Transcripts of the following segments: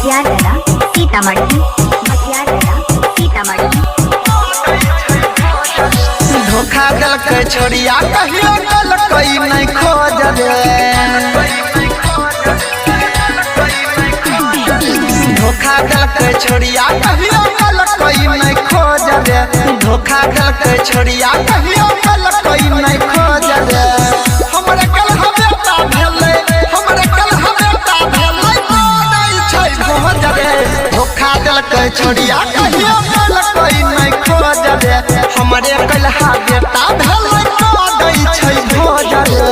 मटियागला सीतामढ़ी मटियागला सीतामढ़ी। धोखा दिलकै छोड़िया कहियो दिलकै नहीं खोज रे। धोखा दिलकै छोड़िया कहियो दिलकै नहीं खोज रे। धोखा दिलकै छोड़िया कहियो दिलकै नहीं खोज रे। हमरे कलह बेटा भेलै हमरे कलह बेटा भेलै नहीं छै भोज रे। धोखा दिलकै छोड़िया कहियो दिलकै नहीं खोज रे। हमरे कलह बेटा भेलै नहीं छै भोज रे।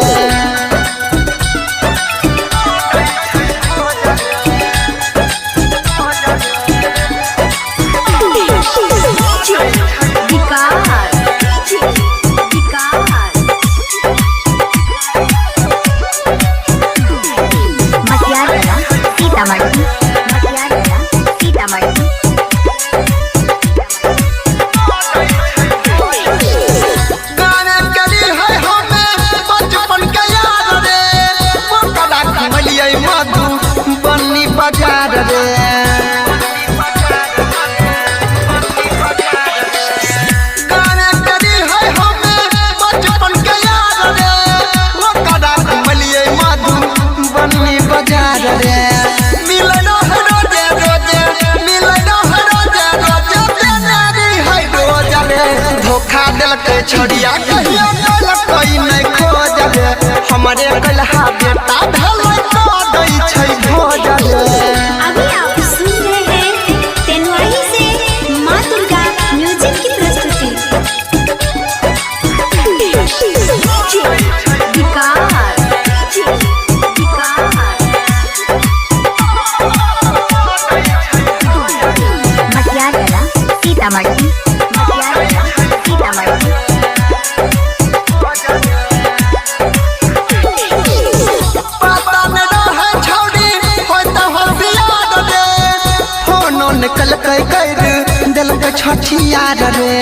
सीतामढ़ी मटियागला सीतामढ़ी। गाने करी है हमें बचपन के याद रे। मोकरा घुमलियै मधु बन्नी बाजार रे। गाने करी है हमें बचपन के याद रे। मोकरा घुमलियै मधु बन्नी बाजार रे। धोखा दिलकै छोड़िया कहियो दिलकै नहीं खोज रे। हमरे कलहा बेटा भेलै दै छै भोज रे। अभी आप सुन रहे हैं तेनवाही से माँ दुर्गा म्यूजिक की प्रस्तुति। मटियागला सीतामढ़ी मटियागला सीतामढ़ी। पता न रहे छौड़ी होय त होशियार रे। फोनो निकलकै कर दिलकै छठियार रे।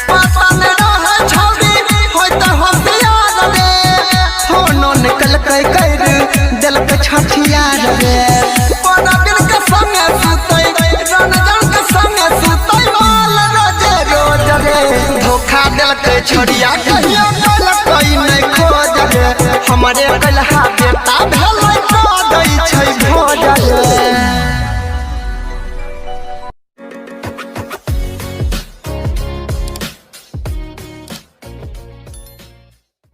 पता न रहे छौड़ी होय त होशियार रे। फोनो निकलकै कर दिलकै छठियार रे। बड़ा दिल के संगे सुतै रणजन के संगे सुतै माल रोजे रोज रे। धोखा दिलकै छोड़िया कहियो